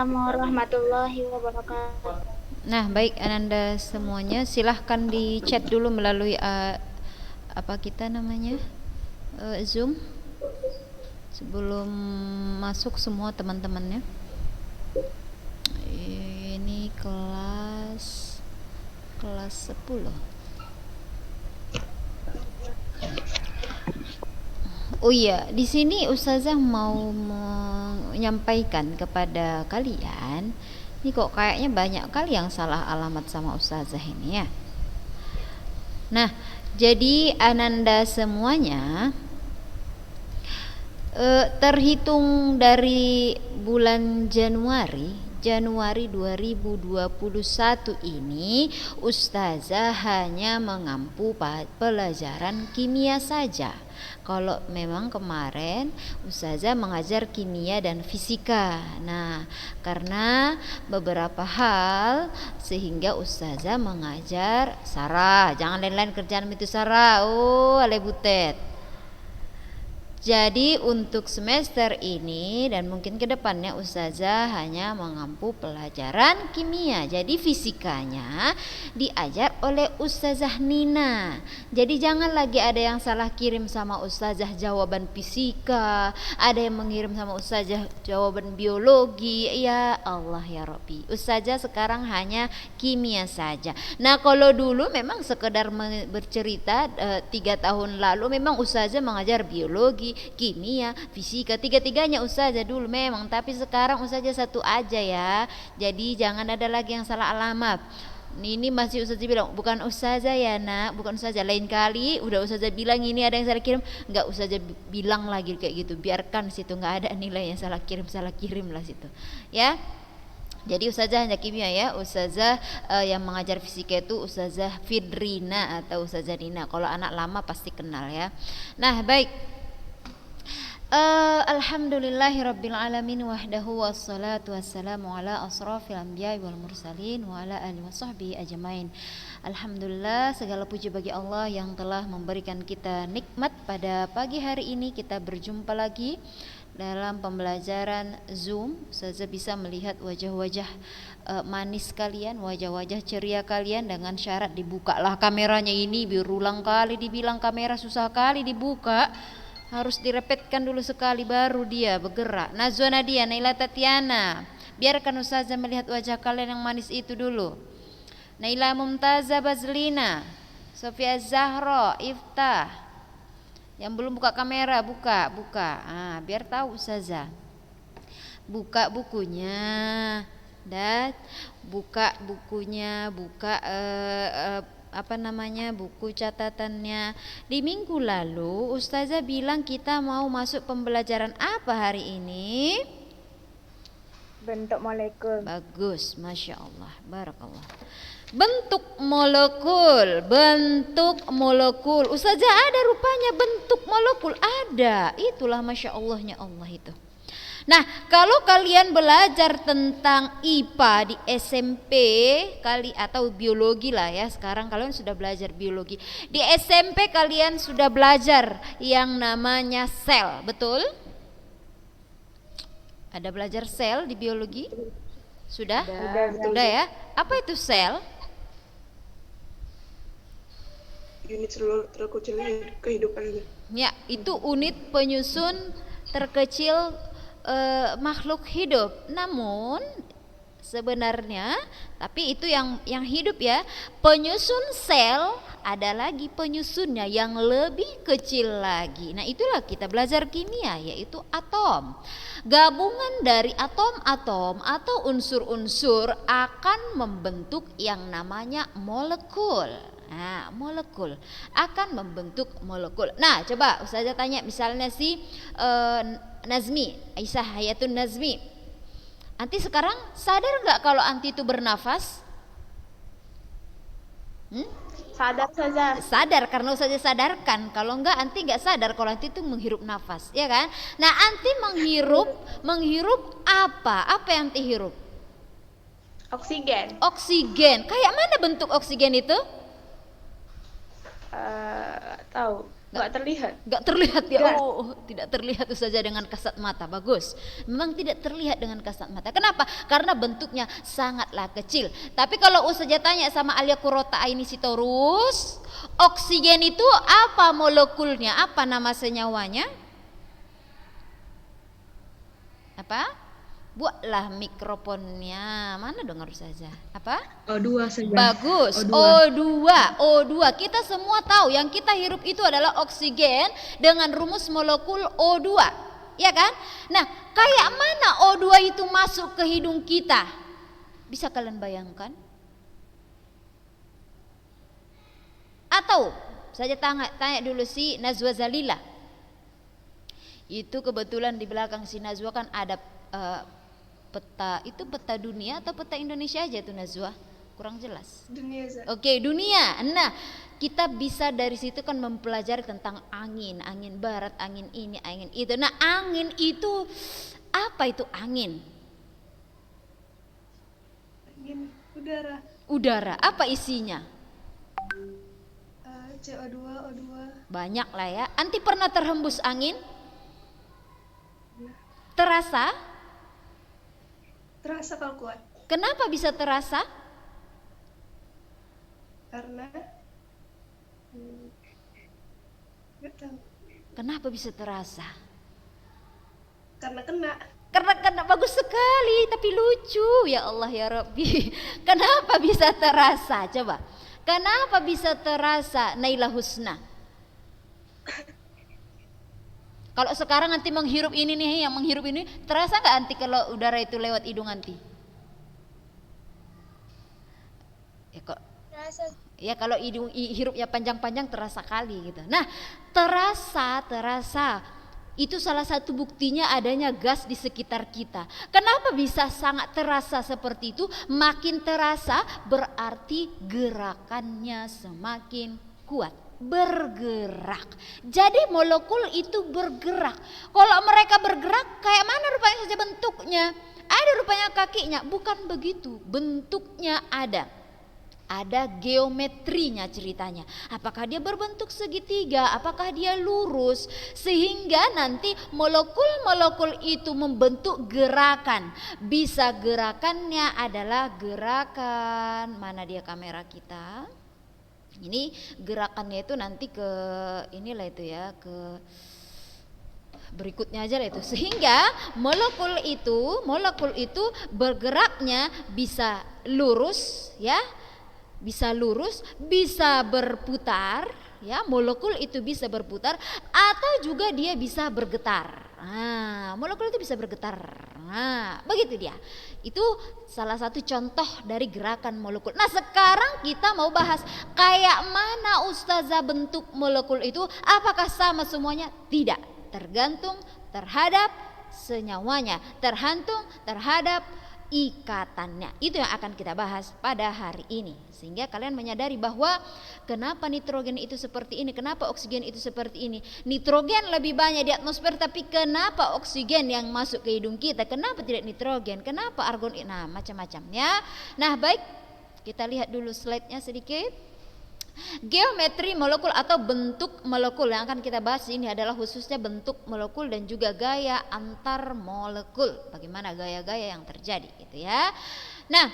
Assalamualaikum warahmatullahi wabarakatuh. Nah, baik Ananda semuanya, silahkan di chat dulu melalui apa kita namanya Zoom sebelum masuk semua teman-temannya. Ini kelas 10. Oh iya, di sini Ustazah mau menyampaikan kepada kalian, ini kok kayaknya banyak kali yang salah alamat sama Ustazah ini ya. Nah, jadi Ananda semuanya terhitung dari bulan Januari 2021 ini Ustazah hanya mengampu pelajaran kimia saja. Kalau memang kemarin Ustazah mengajar kimia dan fisika. Nah, karena beberapa hal sehingga Ustazah mengajar Sarah. Jangan lain-lain kerjaan itu Sarah. Oh, ale butet. Jadi untuk semester ini dan mungkin ke depannya Ustazah hanya mengampu pelajaran kimia. Jadi fisikanya diajar oleh Ustazah Nina. Jadi jangan lagi ada yang salah kirim sama Ustazah jawaban fisika, ada yang mengirim sama Ustazah jawaban biologi. Ya Allah ya Rabbi. Ustazah sekarang hanya kimia saja. Nah, kalau dulu memang sekedar bercerita 3 tahun lalu memang Ustazah mengajar biologi, kimia, fisika, tiga-tiganya Ustazah dulu memang, tapi sekarang Ustazah satu aja ya. Jadi jangan ada lagi yang salah alamat. Ini masih Ustazah bilang bukan Ustazah ya nak, bukan Ustazah. Lain kali udah Ustazah bilang ini ada yang salah kirim, nggak Ustazah bilang lagi kayak gitu. Biarkan situ nggak ada nilai yang salah kirim lah situ ya. Jadi Ustazah hanya kimia ya. Ustazah yang mengajar fisika itu Ustazah Fidrina atau Ustazah Nina. Kalau anak lama pasti kenal ya. Nah, baik. Alhamdulillahirabbil alamin wahdahu wassalatu wassalamu ala asrafil anbiya'i wal mursalin wa ala alihi washabbihi ajmain. Alhamdulillah, segala puji bagi Allah yang telah memberikan kita nikmat pada pagi hari ini. Kita berjumpa lagi dalam pembelajaran Zoom. Saya bisa melihat wajah-wajah manis kalian, wajah-wajah ceria kalian, dengan syarat dibukalah kameranya. Ini berulang kali dibilang kamera susah kali dibuka, harus direpetkan dulu sekali baru dia bergerak. Nazwa Nadia, Naila Tatiana, biarkan Ustazah melihat wajah kalian yang manis itu dulu. Naila Mumtaza Bazlina, Sofia Zahra, Iftah. Yang belum buka kamera, buka. Biar tahu Ustazah. Buka bukunya. Dan buka bukunya, buka buku catatannya. Di minggu lalu Ustazah bilang kita mau masuk pembelajaran apa hari ini? Bentuk molekul. Bagus, Masya Allah, Barakallah. Bentuk molekul. Ustazah ada rupanya bentuk molekul, ada. Itulah Masya Allahnya Allah itu. Nah, kalau kalian belajar tentang IPA di SMP kali atau biologi lah ya, sekarang kalian sudah belajar biologi. Di SMP kalian sudah belajar yang namanya sel, betul? Ada belajar sel di biologi? Sudah? Sudah ya. Apa itu sel? Unit terkecil kehidupan. Ya, itu unit penyusun terkecil makhluk hidup. Namun sebenarnya, tapi itu yang hidup ya. Penyusun sel ada lagi penyusunnya yang lebih kecil lagi. Nah, itulah kita belajar kimia, yaitu atom. Gabungan dari atom-atom atau unsur-unsur akan membentuk yang namanya molekul. Nah, molekul akan membentuk molekul. Nah, coba Ustazah tanya misalnya si Nazmi, Aisyah Hayatun Nazmi. Anti sekarang sadar nggak kalau anti itu bernafas? Sadar saja. Sadar, karena Ustazah sadarkan. Kalau enggak anti nggak sadar kalau anti itu menghirup nafas, ya kan? Nah, anti menghirup apa? Apa yang anti hirup? Oksigen. Oksigen. Kayak mana bentuk oksigen itu? Tahu. Nggak terlihat. Nggak terlihat ya. Gas. Oh, tidak terlihat saja dengan kasat mata. Bagus. Memang tidak terlihat dengan kasat mata. Kenapa? Karena bentuknya sangatlah kecil. Tapi kalau Ustazah tanya sama Alia Kurota ini Sitorus, oksigen itu apa molekulnya? Apa nama senyawanya? Apa? Buatlah mikrofonnya. Mana dengar saja? Apa? O2 saja. Bagus. O2. O2. Kita semua tahu yang kita hirup itu adalah oksigen dengan rumus molekul O2. Ya kan? Nah, kayak mana O2 itu masuk ke hidung kita? Bisa kalian bayangkan? Atau saya tanya dulu si Nazwa Zalila. Itu kebetulan di belakang si Nazwa kan ada peta, itu peta dunia atau peta Indonesia aja tuh Nazwa? Kurang jelas. Dunia Zat. Oke, dunia. Nah, kita bisa dari situ kan mempelajari tentang angin, angin barat, angin ini, angin itu. Nah, angin itu apa itu angin? Angin udara. Udara. Apa isinya? CO2, O2. Banyak lah ya. Anti pernah terhembus angin? Terasa? Terasa kalau kuat. Kenapa bisa terasa? Karena nggak tahu. Kenapa bisa terasa? Karena kena. Karena bagus sekali, tapi lucu. Ya Allah ya Rabbi. Kenapa bisa terasa? Coba. Kenapa bisa terasa Naila Husna? Kalau sekarang nanti menghirup ini nih, yang menghirup ini terasa nggak anti kalau udara itu lewat hidung anti? Ya kok. Terasa. Ya kalau hidung hirupnya panjang-panjang terasa kali gitu. Nah, terasa itu salah satu buktinya adanya gas di sekitar kita. Kenapa bisa sangat terasa seperti itu? Makin terasa berarti gerakannya semakin kuat. Bergerak. Jadi molekul itu bergerak. Kalau mereka bergerak, kayak mana rupanya saja bentuknya? Ada rupanya kakinya? Bukan begitu. Bentuknya ada. Ada geometrinya ceritanya. Apakah dia berbentuk segitiga? Apakah dia lurus? Sehingga nanti molekul-molekul itu membentuk gerakan. Bisa gerakannya adalah gerakan, mana dia kamera kita? Ini gerakannya itu nanti ke inilah itu ya, ke berikutnya aja lah itu. Sehingga molekul itu bergeraknya bisa lurus ya, bisa lurus, bisa berputar ya, molekul itu bisa berputar atau juga dia bisa bergetar. Nah, molekul itu bisa bergetar. Nah, begitu dia. Itu salah satu contoh dari gerakan molekul. Nah, sekarang kita mau bahas kayak mana Ustazah bentuk molekul itu. Apakah sama semuanya? Tidak. Tergantung terhadap senyawanya, tergantung terhadap ikatannya. Itu yang akan kita bahas pada hari ini. Sehingga kalian menyadari bahwa kenapa nitrogen itu seperti ini, kenapa oksigen itu seperti ini. Nitrogen lebih banyak di atmosfer, tapi kenapa oksigen yang masuk ke hidung kita? Kenapa tidak nitrogen? Kenapa argon? Nah, macam-macam ya. Nah, baik, kita lihat dulu slide-nya sedikit. Geometri molekul atau bentuk molekul yang akan kita bahas ini adalah khususnya bentuk molekul dan juga gaya antar molekul. Bagaimana gaya-gaya yang terjadi gitu ya. Nah,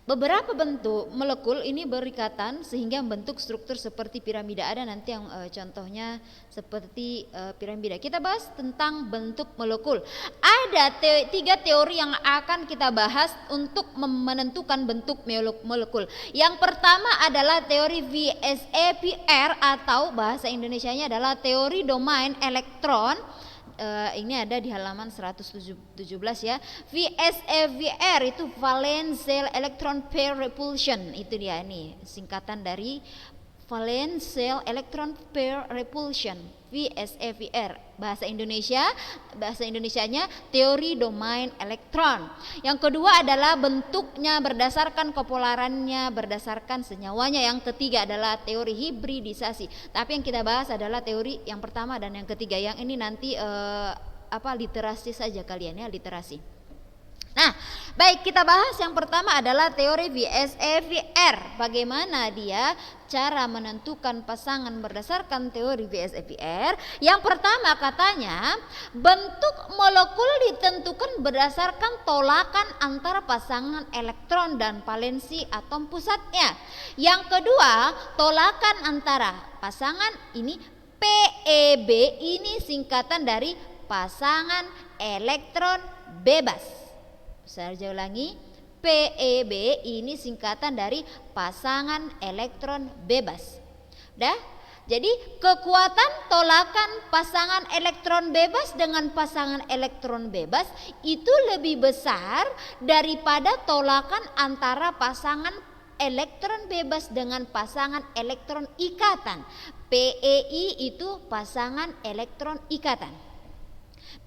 beberapa bentuk molekul ini berikatan sehingga membentuk struktur seperti piramida. Ada nanti yang contohnya seperti piramida. Kita bahas tentang bentuk molekul. Ada tiga teori yang akan kita bahas untuk menentukan bentuk molekul. Yang pertama adalah teori VSEPR atau bahasa Indonesianya adalah teori domain elektron. Ini ada di halaman 117 ya. VSEPR itu valence electron pair repulsion. Itu dia nih singkatan dari valence electron pair repulsion. VSEPR bahasa Indonesianya teori domain elektron. Yang kedua adalah bentuknya berdasarkan kepolarannya, berdasarkan senyawanya. Yang ketiga adalah teori hibridisasi. Tapi yang kita bahas adalah teori yang pertama dan yang ketiga. Yang ini nanti literasi saja kalian ya, literasi. Nah, Baik, kita bahas yang pertama adalah teori VSE-VR. Bagaimana dia cara menentukan pasangan berdasarkan teori VSE-VR. Yang pertama katanya, bentuk molekul ditentukan berdasarkan tolakan antara pasangan elektron dan valensi atom pusatnya. Yang kedua, tolakan antara pasangan ini PEB ini singkatan dari pasangan elektron bebas. Saya ulangi, PEB ini singkatan dari pasangan elektron bebas. Dah? Jadi kekuatan tolakan pasangan elektron bebas dengan pasangan elektron bebas itu lebih besar daripada tolakan antara pasangan elektron bebas dengan pasangan elektron ikatan. PEI itu pasangan elektron ikatan.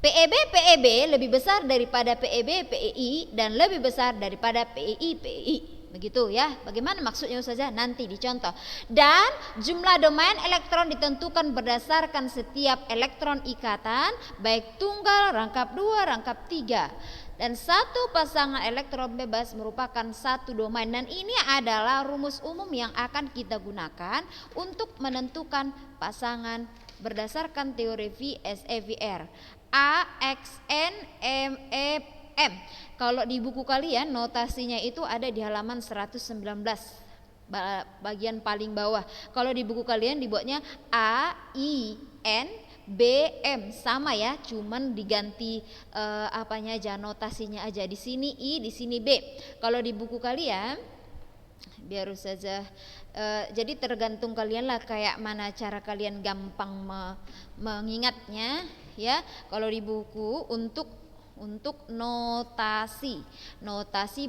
PEB lebih besar daripada PEI dan lebih besar daripada PEI. Begitu ya. Bagaimana maksudnya saja nanti dicontoh. Dan jumlah domain elektron ditentukan berdasarkan setiap elektron ikatan, baik tunggal, rangkap 2, rangkap 3. Dan satu pasangan elektron bebas merupakan satu domain. Dan ini adalah rumus umum yang akan kita gunakan untuk menentukan pasangan berdasarkan teori VSE-VR. A, X, N, M, E, M. Kalau di buku kalian notasinya itu ada di halaman 119 bagian paling bawah. Kalau di buku kalian dibuatnya A, I, N, B, M, sama ya, cuman diganti apanya aja, notasinya aja. Di sini I, di sini B. Kalau di buku kalian biar saja jadi tergantung kalian lah kayak mana cara kalian gampang mengingatnya ya. Kalau di buku untuk notasi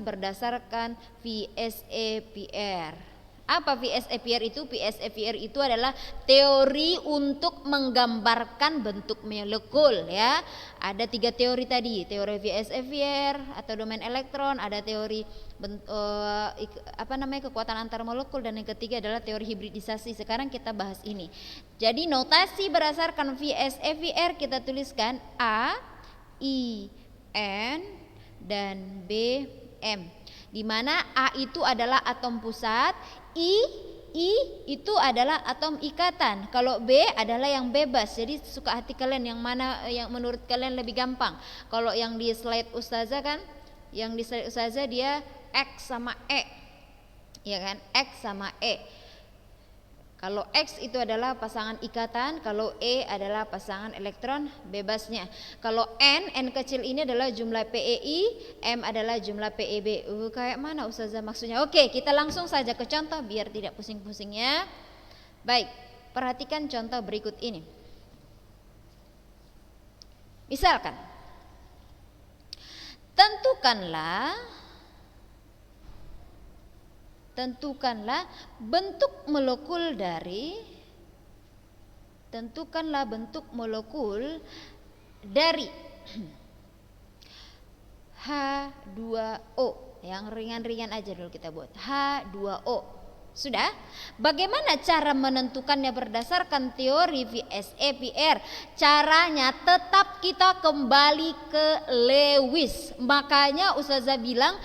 berdasarkan VSE-VR. Apa VSE-VR itu? VSE-VR itu adalah teori untuk menggambarkan bentuk molekul ya. Ada 3 teori tadi, teori VSE-VR atau domain elektron, ada teori kekuatan antar molekul, dan yang ketiga adalah teori hibridisasi. Sekarang kita bahas ini. Jadi notasi berdasarkan VSE-VR kita tuliskan A, I, N, dan B, M. Di mana A itu adalah atom pusat, I itu adalah atom ikatan. Kalau B adalah yang bebas. Jadi suka hati kalian yang mana yang menurut kalian lebih gampang. Kalau yang di slide Ustazah kan, yang di slide Ustazah dia X sama E. Ya kan? X sama E. Kalau X itu adalah pasangan ikatan, kalau E adalah pasangan elektron bebasnya. Kalau N kecil ini adalah jumlah PEI, M adalah jumlah PEB. Kayak mana Ustazah maksudnya? Oke, kita langsung saja ke contoh biar tidak pusing-pusingnya. Baik, perhatikan contoh berikut ini. Misalkan, tentukanlah bentuk molekul dari H2O. Yang ringan-ringan aja dulu kita buat H2O. Sudah? Bagaimana cara menentukannya berdasarkan teori VSE-VR? Caranya tetap kita kembali ke Lewis. Makanya Ustazah bilang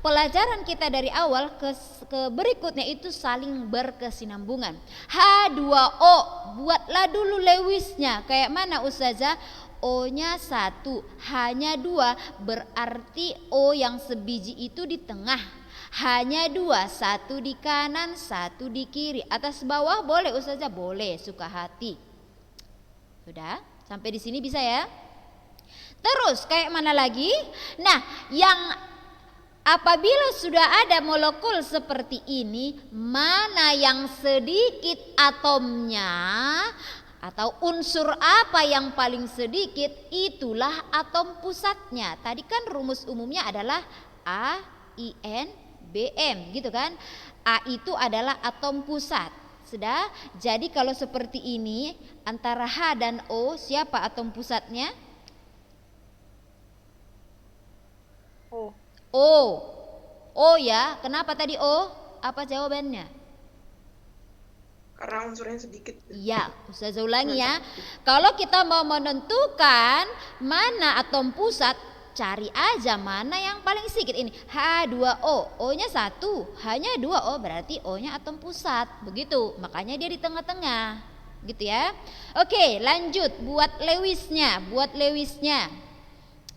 pelajaran kita dari awal ke berikutnya itu saling berkesinambungan. H2O, buatlah dulu Lewisnya. Kayak mana Ustazah? O-nya 1, H-nya 2, berarti O yang sebiji itu di tengah. H-nya 2, 1 di kanan, 1 di kiri. Atas bawah boleh Ustazah? Boleh, suka hati. Sudah? Sampai di sini bisa ya? Terus kayak mana lagi? Nah, yang apabila sudah ada molekul seperti ini, mana yang sedikit atomnya atau unsur apa yang paling sedikit, itulah atom pusatnya. Tadi kan rumus umumnya adalah A, I, N, B, M gitu kan. A itu adalah atom pusat. Sudah? Jadi kalau seperti ini antara H dan O, siapa atom pusatnya? O ya. Kenapa tadi O? Apa jawabannya? Karena unsurnya sedikit. Iya, Ustazah ulangi ya. Kalau kita mau menentukan mana atom pusat, cari aja mana yang paling sedikit. Ini H2O, O-nya 1, H-nya 2O, berarti O-nya atom pusat. Begitu, makanya dia di tengah-tengah. Gitu ya. Oke, lanjut buat Lewisnya.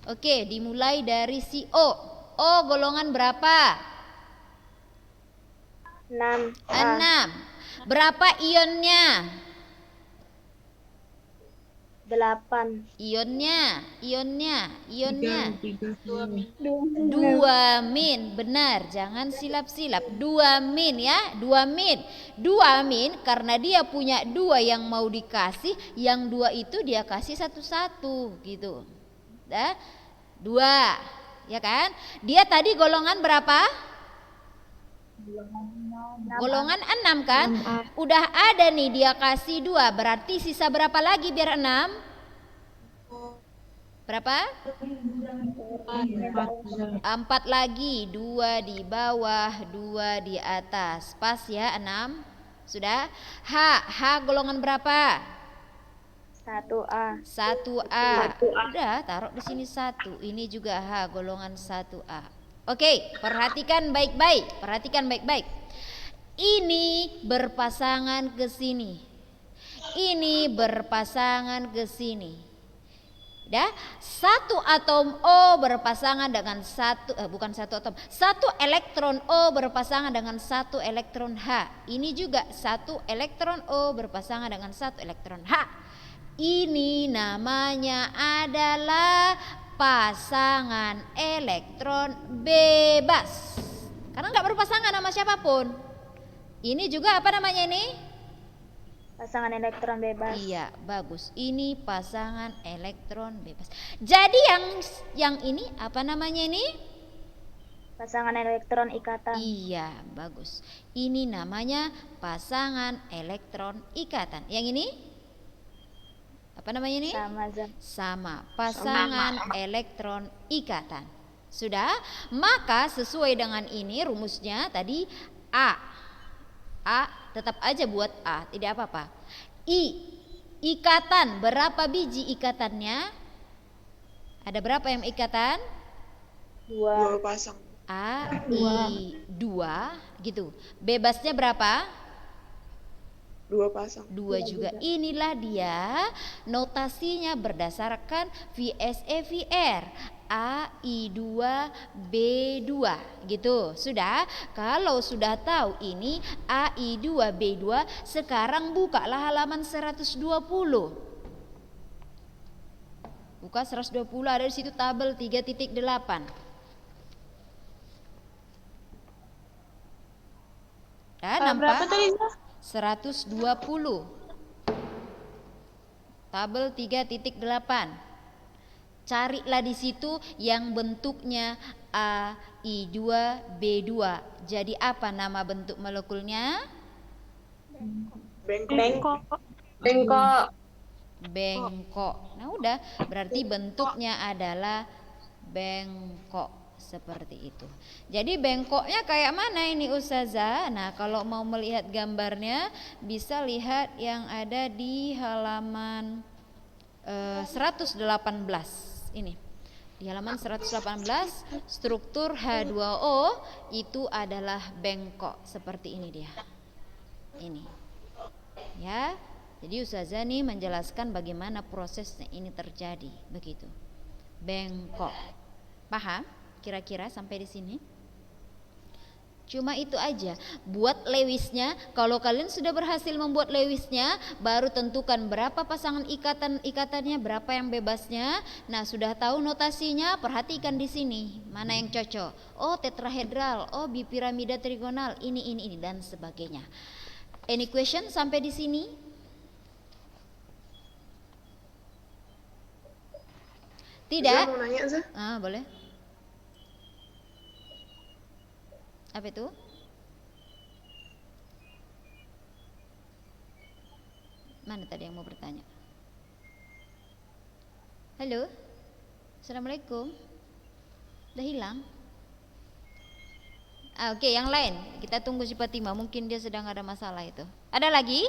Oke, dimulai dari si O. O golongan berapa? 6. 6. Berapa ionnya? 8. Ionnya. 2. 2 min, benar, jangan silap-silap. 2 min ya, 2 min. 2 min karena dia punya 2 yang mau dikasih, yang 2 itu dia kasih satu-satu gitu. 2, ya kan? Dia tadi golongan berapa? Golongan 6 kan? Udah ada nih dia kasih 2, berarti sisa berapa lagi biar 6? Berapa? 4 lagi, 2 di bawah, 2 di atas. Pas ya 6. Sudah? H golongan berapa? 1A. 1A. Udah, taruh di sini 1. Ini juga H golongan 1A. Oke, perhatikan baik-baik. Ini berpasangan ke sini. Ini berpasangan ke sini. Dah, satu atom O berpasangan dengan satu elektron O berpasangan dengan satu elektron H. Ini juga satu elektron O berpasangan dengan satu elektron H. Ini namanya adalah pasangan elektron bebas. Karena nggak berpasangan sama siapapun. Ini juga apa namanya ini? Pasangan elektron bebas. Iya, bagus. Ini pasangan elektron bebas. Jadi yang ini apa namanya ini? Pasangan elektron ikatan. Iya, bagus. Ini namanya pasangan elektron ikatan. Yang ini? Apa namanya ini? Sama, pasangan elektron ikatan. Sudah? Maka sesuai dengan ini rumusnya tadi A tetap aja buat A, tidak apa-apa. Ikatan, berapa biji ikatannya? Ada berapa yang ikatan? 2 pasang. A, I, 2 gitu. Bebasnya berapa? 2 pasang. 2 juga. Inilah dia notasinya berdasarkan VSEVR. AI2 B2 gitu. Sudah? Kalau sudah tahu ini AI2 B2, sekarang bukalah halaman 120. Buka 120, ada di situ tabel 3.8. Nampak? Berapa tadi? 120. Tabel 3.8. Carilah di situ yang bentuknya AI2B2. Jadi apa nama bentuk molekulnya? Bengkok. Nah udah, berarti bentuknya adalah bengkok seperti itu. Jadi bengkoknya kayak mana ini Ustazah? Nah kalau mau melihat gambarnya bisa lihat yang ada di halaman 118 ini. Di halaman 118 struktur H2O itu adalah bengkok seperti ini dia. Ini. Ya. Jadi Ustazah nih menjelaskan bagaimana prosesnya ini terjadi, begitu. Bengkok. Paham? Kira-kira sampai di sini? Cuma itu aja. Buat Lewisnya, kalau kalian sudah berhasil membuat Lewisnya, baru tentukan berapa pasangan ikatannya, berapa yang bebasnya. Nah, sudah tahu notasinya, perhatikan di sini. Mana yang cocok? Oh, tetrahedral, oh bipiramida trigonal, ini dan sebagainya. Any question sampai di sini? Tidak? Mau nanya, Zah? Boleh. Apa itu? Mana tadi yang mau bertanya? Halo? Assalamualaikum. Udah hilang? Oke, yang lain. Kita tunggu si Fatima. Mungkin dia sedang ada masalah itu. Ada lagi?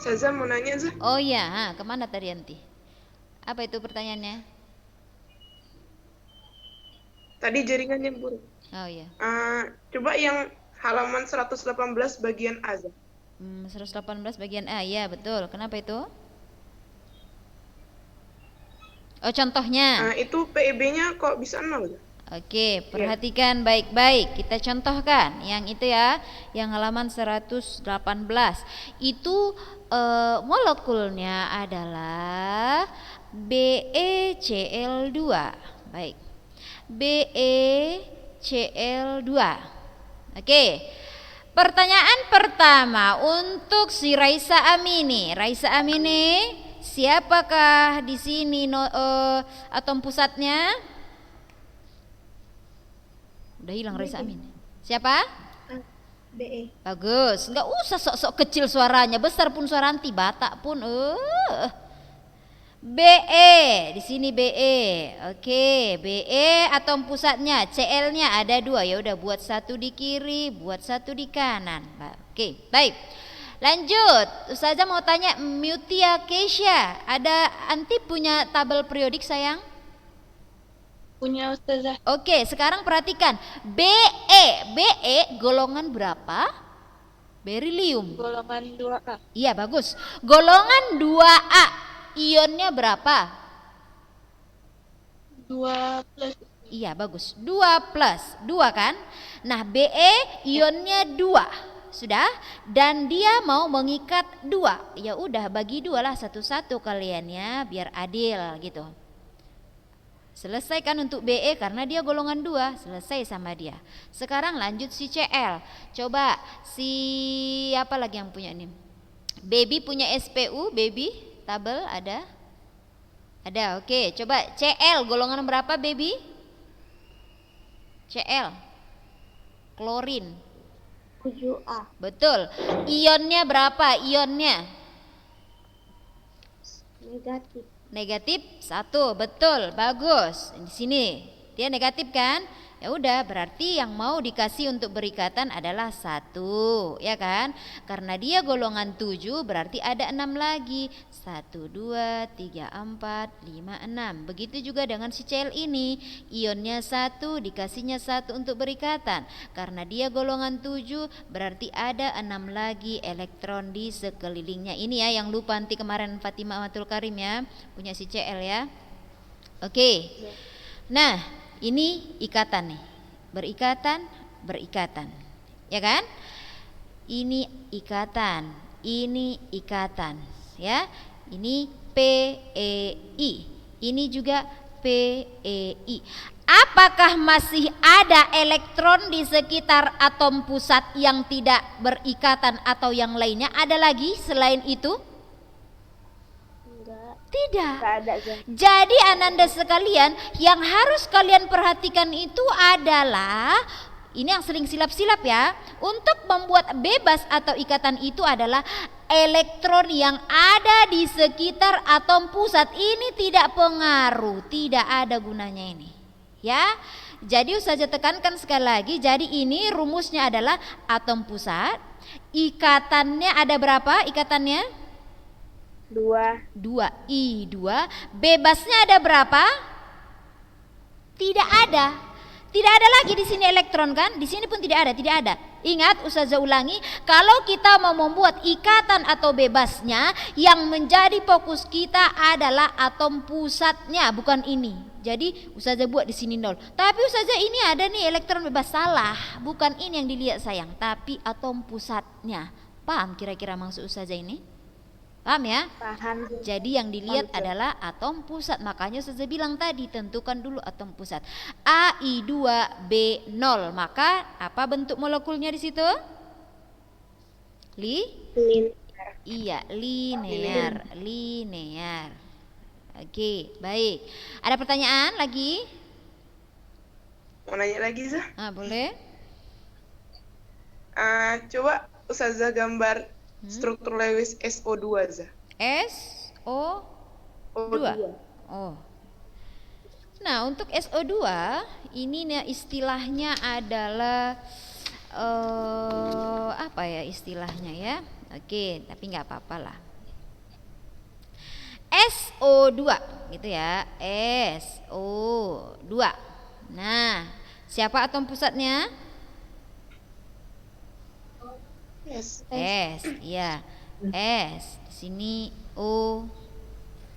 Saza mau nanya, Zah? Oh iya, kemana tadi Yanti? Apa itu pertanyaannya? Tadi jaringannya buruk. Oh iya. Coba yang halaman 118 bagian A, Zah. 118 bagian A, ya betul. Kenapa itu? Oh, contohnya. Itu PEB-nya kok bisa 0, Zah? Oke, perhatikan baik-baik. Kita contohkan yang itu ya, yang halaman 118. Itu molekulnya adalah BeCl2. Baik. BeCl2. Oke. Pertanyaan pertama untuk si Raisa Amini. Raisa Amini, siapakah di sini atom pusatnya? Udah hilang Raisa Amin. Siapa? BE. Bagus. Enggak usah sok-sok kecil suaranya, besar pun suara anti Batak pun. BE, di sini BE. Oke, BE atom pusatnya, Cl-nya ada 2. Ya udah, buat satu di kiri, buat satu di kanan. Oke, baik. Lanjut. Ustazah mau tanya Mutia Keisha, ada anti punya tabel periodik sayang? Punya Ustazah. Oke, sekarang perhatikan BE golongan berapa? Berilium. Golongan 2A. Iya, bagus. Golongan 2A, ionnya berapa? 2 plus. Iya, bagus. 2 plus 2 kan? Nah, BE ionnya 2. Sudah? Dan dia mau mengikat 2. Ya udah, bagi 2 lah, satu-satu kalian ya, biar adil gitu. Selesai kan untuk BE karena dia golongan 2, selesai sama dia. Sekarang lanjut si Cl. Coba si apa lagi yang punya ini? Baby punya SPU, baby tabel ada? Ada, oke. Coba Cl golongan berapa baby? Cl. Klorin. 7A. Betul. Ionnya berapa? Ionnya? Negatif. Negatif 1, betul, bagus. Di sini dia negatif kan? Ya udah, berarti yang mau dikasih untuk berikatan adalah 1, ya kan? Karena dia golongan 7 berarti ada 6 lagi. 1, 2, 3, 4, 5, 6. Begitu juga dengan si Cl ini. Ionnya 1, dikasihnya 1 untuk berikatan. Karena dia golongan 7 berarti ada 6 lagi elektron di sekelilingnya. Ini ya yang lupa nanti kemarin Fatimah Matul Karim ya, punya si Cl ya. Oke. Nah, ini ikatan nih, berikatan, ya kan? Ini ikatan, ya. Ini PEI, ini juga PEI. Apakah masih ada elektron di sekitar atom pusat yang tidak berikatan atau yang lainnya? Ada lagi selain itu? Tidak. Nggak ada, Zah. Jadi ananda sekalian, yang harus kalian perhatikan itu adalah ini yang sering silap-silap ya. Untuk membuat bebas atau ikatan itu adalah elektron yang ada di sekitar atom pusat. Ini tidak pengaruh, tidak ada gunanya ini. Ya. Jadi Ustazah tekankan sekali lagi. Jadi ini rumusnya adalah atom pusat. Ikatannya ada berapa ikatannya? 2. I2. Bebasnya ada berapa? Tidak ada. Tidak ada lagi di sini elektron kan? Di sini pun tidak ada. Ingat, Ustazah ulangi, kalau kita mau membuat ikatan atau bebasnya, yang menjadi fokus kita adalah atom pusatnya, bukan ini. Jadi Ustazah buat di sini 0. Tapi Ustazah ini ada nih elektron bebas, salah. Bukan ini yang dilihat sayang, tapi atom pusatnya. Paham kira-kira maksud Ustazah ini? Paham ya? Paham. Jadi yang dilihat adalah atom pusat. Makanya saya bilang tadi, tentukan dulu atom pusat. Ai2B0. Maka apa bentuk molekulnya di situ? Iya, linear. Oke, baik. Ada pertanyaan lagi? Mau nanya lagi, Zah? Boleh. Coba Ustazah gambar struktur Lewis SO2, Zah. SO2. Oh. Nah, untuk SO2 ini istilahnya adalah apa ya istilahnya ya? Oke, tapi nggak apa-apa lah. SO2 gitu ya. SO2. Nah, siapa atom pusatnya? S. S, ya. S. Di sini O.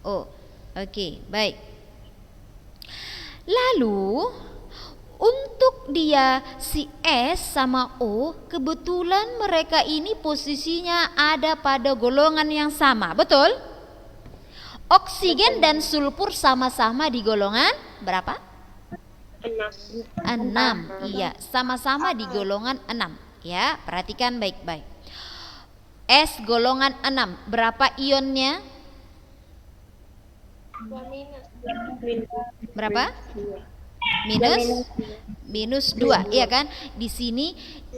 O. Oke, baik. Lalu untuk dia si S sama O, kebetulan mereka ini posisinya ada pada golongan yang sama, betul? Oksigen dan sulfur sama-sama di golongan berapa? 6. Iya, sama-sama di golongan 6. Ya, perhatikan baik-baik. S golongan 6, berapa ionnya? Berapa? Minus 2, iya kan? Di sini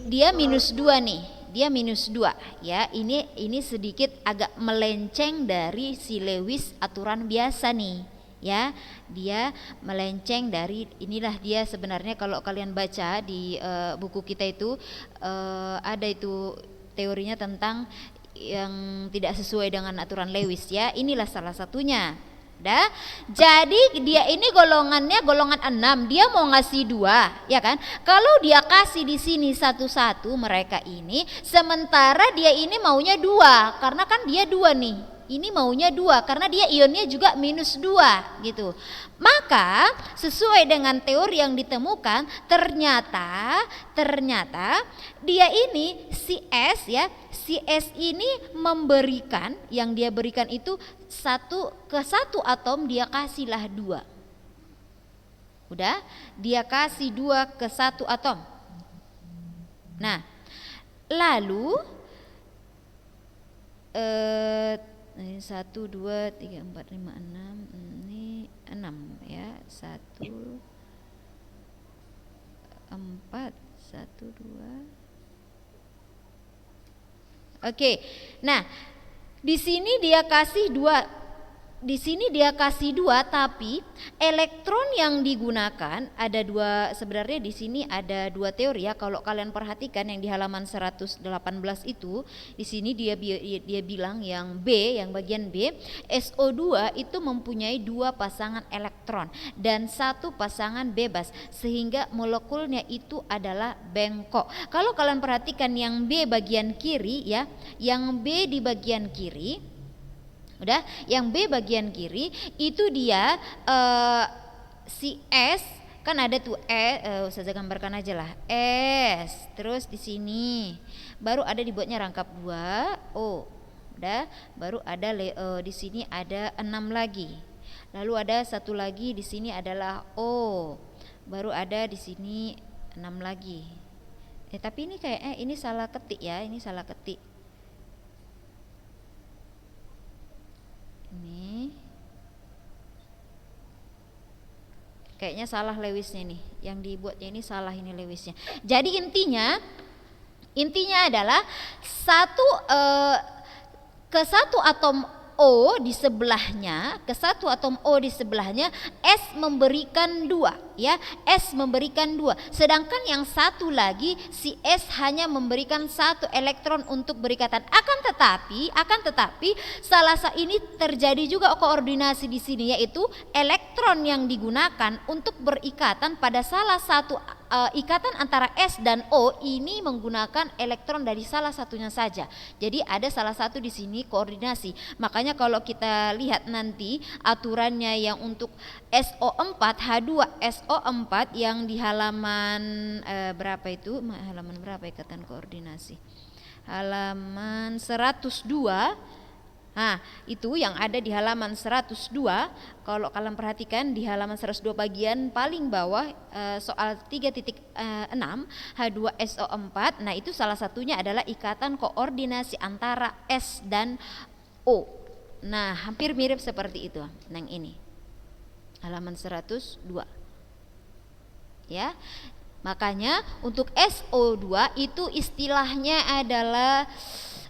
dia minus 2 nih. Dia minus 2 ya. Ini sedikit agak melenceng dari si Lewis aturan biasa nih. Ya, dia melenceng dari inilah dia sebenarnya kalau kalian baca di buku kita itu ada itu teorinya tentang yang tidak sesuai dengan aturan Lewis ya. Inilah salah satunya. Dah. Jadi dia ini golongannya golongan 6, dia mau ngasih 2, ya kan? Kalau dia kasih di sini satu-satu mereka ini, sementara dia ini maunya 2, karena kan dia 2 nih. Ini maunya 2 karena dia ionnya juga minus 2 gitu. Maka sesuai dengan teori yang ditemukan, ternyata dia ini si S ya, si S ini memberikan, yang dia berikan itu ke satu atom dia kasihlah 2. Udah, dia kasih 2 ke satu atom. Nah, lalu 1, 2, 3, 4, 5, 6, ini 6 ya. 1, 4, 1, 2. Oke. Nah, di sini dia kasih 2. Di sini dia kasih 2, tapi elektron yang digunakan ada 2. Sebenarnya di sini ada 2 teori ya. Kalau kalian perhatikan yang di halaman 118 itu, di sini dia bilang yang B, yang bagian B, SO2 itu mempunyai 2 pasangan elektron dan 1 pasangan bebas, sehingga molekulnya itu adalah bengkok. Kalau kalian perhatikan yang B bagian kiri ya, yang B di bagian kiri, udah, yang B bagian kiri itu dia si S kan ada tuh saya gambarkan aja lah S, terus di sini baru ada dibuatnya rangkap 2 O, udah, baru ada di sini ada 6 lagi, lalu ada satu lagi di sini adalah O, baru ada di sini 6 lagi. Tapi ini kayak ini salah ketik ya, ini salah ketik. Ini kayaknya salah Lewisnya nih, yang dibuatnya ini salah ini Lewisnya. Jadi intinya adalah ke satu atom O di sebelahnya, S memberikan 2 ya, S memberikan 2, sedangkan yang satu lagi si S hanya memberikan 1 elektron untuk berikatan. Akan tetapi salah satu ini terjadi juga koordinasi di sini, yaitu elektron yang digunakan untuk berikatan pada salah satu ikatan antara S dan O ini menggunakan elektron dari salah satunya saja. Jadi ada salah satu di sini koordinasi. Makanya kalau kita lihat nanti aturannya yang untuk SO4 H2SO4 yang di halaman berapa itu? Halaman berapa ikatan koordinasi? Halaman 102. Nah, itu yang ada di halaman 102. Kalau kalian perhatikan di halaman 102 bagian paling bawah soal 3.6 H2SO4. Nah, itu salah satunya adalah ikatan koordinasi antara S dan O. Nah, hampir mirip seperti itu. Yang ini. Halaman 102. Ya. Makanya untuk SO2 itu istilahnya adalah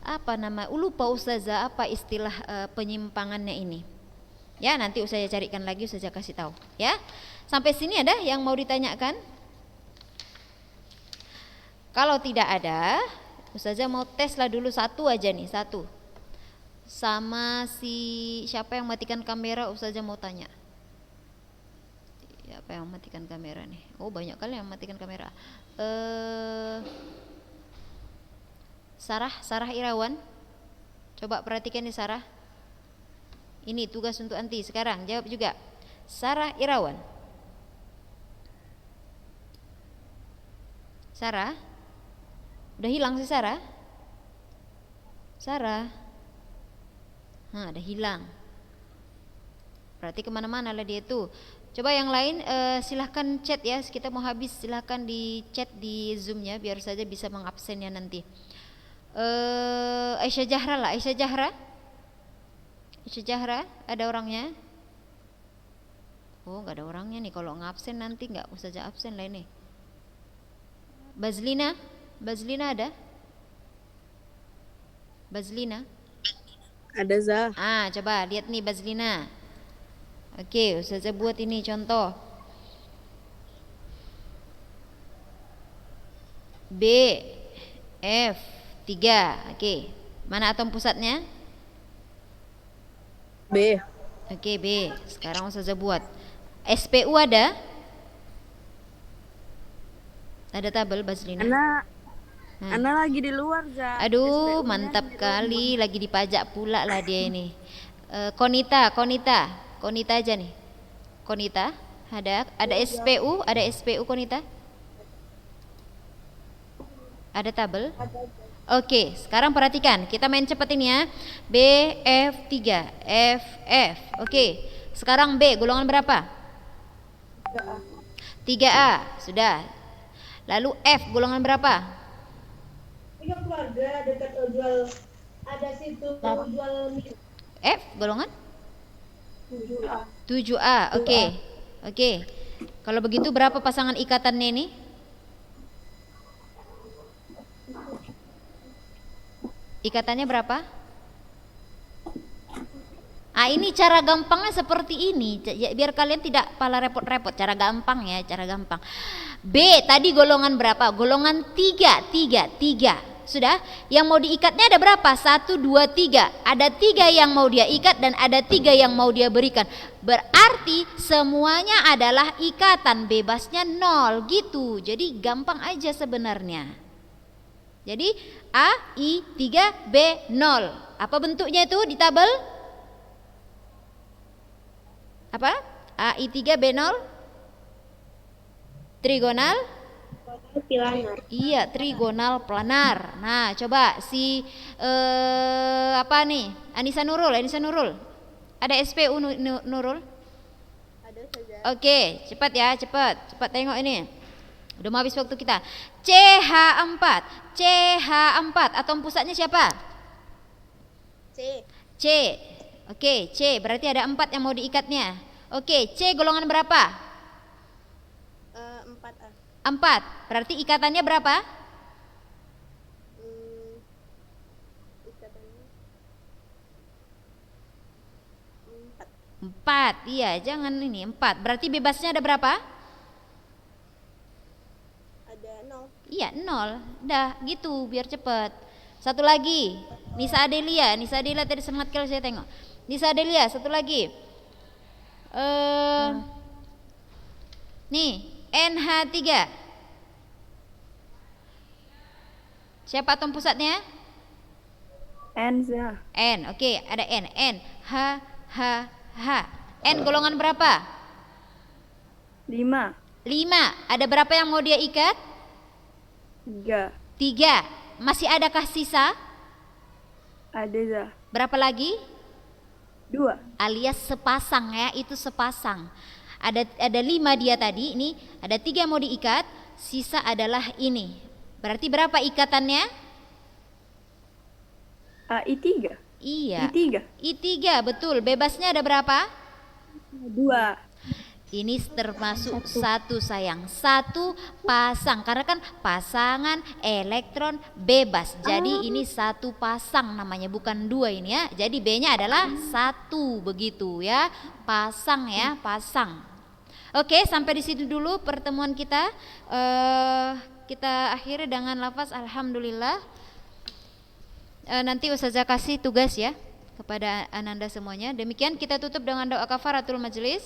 apa nama, lupa Ustazah apa istilah penyimpangannya ini ya, nanti Ustazah carikan lagi, Ustazah kasih tahu ya. Sampai sini ada yang mau ditanyakan? Kalau tidak ada, Ustazah mau tes lah dulu satu aja nih, satu sama si siapa yang matikan kamera, Ustazah mau tanya ya, Siapa yang matikan kamera nih? Oh, banyak kali yang matikan kamera. Sarah Irawan. Coba perhatikan nih Sarah. Ini tugas untuk anti sekarang. Jawab juga. Sarah Irawan. Sarah? Udah hilang sih Sarah? Sarah? Udah hilang. Berarti kemana-mana lah dia tuh. Coba yang lain silahkan chat ya. Kita mau habis, silahkan di chat di Zoom-nya biar saja bisa mengabsennya nanti. Aisyah Jahra lah. Aisyah Jahra ada orangnya? Oh, nggak ada orangnya nih. Kalau ngabsen nanti nggak usah aja absen lah ini. Bazlina ada? Bazlina? Ada Zah. Coba lihat nih Bazlina. Oke, Ustazah buat ini contoh. B F 3. Oke. Mana atom pusatnya? B. Oke, B. Sekarang Ustazah buat. SPU ada? Ada tabel Bazlina? Ana lagi di luar, Zah. Aduh, SPU-nya mantap di kali, lagi dipajak pula lah dia ini. Konita aja nih. Konita, ada SPU Konita? Ada tabel? Oke, sekarang perhatikan, kita main cepat ini ya. B F 3, F. Oke. Sekarang B golongan berapa? 3A, sudah. Lalu F golongan berapa? Ini keluarga dekat jual ada situ jual mie. F golongan 7A. 7A. Oke. Kalau begitu berapa pasangan ikatannya ini? Ikatannya berapa? Ini cara gampangnya seperti ini. Biar kalian tidak pala repot-repot. Cara gampang. B tadi golongan berapa? Golongan 3. Sudah? Yang mau diikatnya ada berapa? 1, 2, 3. Ada 3 yang mau dia ikat dan ada 3 yang mau dia berikan. Berarti semuanya adalah ikatan, bebasnya 0 gitu. Jadi gampang aja sebenarnya. Jadi A, I, 3, B, 0. Apa bentuknya itu di tabel? Apa? A, I, 3, B, 0? Trigonal? Pilanar. Iya, trigonal planar. Nah, coba si apa nih? Anissa Nurul. Ada SPU Nurul? Ada saja. Oke, cepat ya, cepat tengok ini. Udah mau habis waktu kita. CH4. Atom pusatnya siapa? C. Oke, C. Berarti ada 4 yang mau diikatnya. Oke, C golongan berapa? 4A. 4. Berarti ikatannya berapa? Ikatannya 4. Iya, jangan ini 4. Berarti bebasnya ada berapa? ada 0. Iya, 0. Dah, gitu biar cepet. Satu lagi. Nisa Adelia tadi semangat kalau saya tengok. Nisa Adelia, satu lagi. Nih, NH3. Siapa atom pusatnya? N, Zah. N. Oke, ada N. H. N golongan berapa? 5. 5. Ada berapa yang mau dia ikat? 3. 3. Masih adakah sisa? Ada Zah. Berapa lagi? 2. Alias sepasang ya, itu sepasang. Ada 5 dia tadi, ini ada 3 mau diikat, sisa adalah ini. Berarti berapa ikatannya? I3. Iya. I3. I3, betul. Bebasnya ada berapa? 2. Ini termasuk satu sayang. 1 pasang. Karena kan pasangan elektron bebas. Jadi ini 1 pasang namanya, bukan 2 ini ya. Jadi B-nya adalah 1 begitu ya. Pasang ya, pasang. Oke, sampai di sini dulu pertemuan kita. Kita akhiri dengan lafaz alhamdulillah. Nanti Ustazah kasih tugas ya kepada ananda semuanya. Demikian kita tutup dengan doa kafaratul majelis.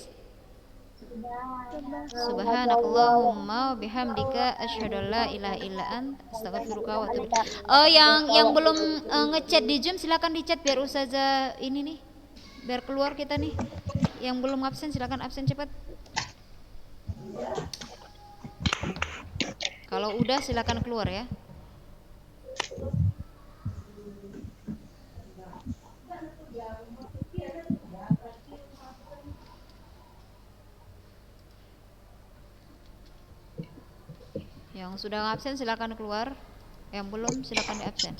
Subhanakallahumma wa bihamdika asyhadu an la ilaha illa anta astaghfiruka wa atubu ilaik. Oh, yang belum ngechat di Zoom silakan dicat biar Ustazah ini nih. Biar keluar kita nih. Yang belum absen silakan absen cepat. Kalau udah silakan keluar ya. Yang sudah absen silakan keluar. Yang belum silakan di absen.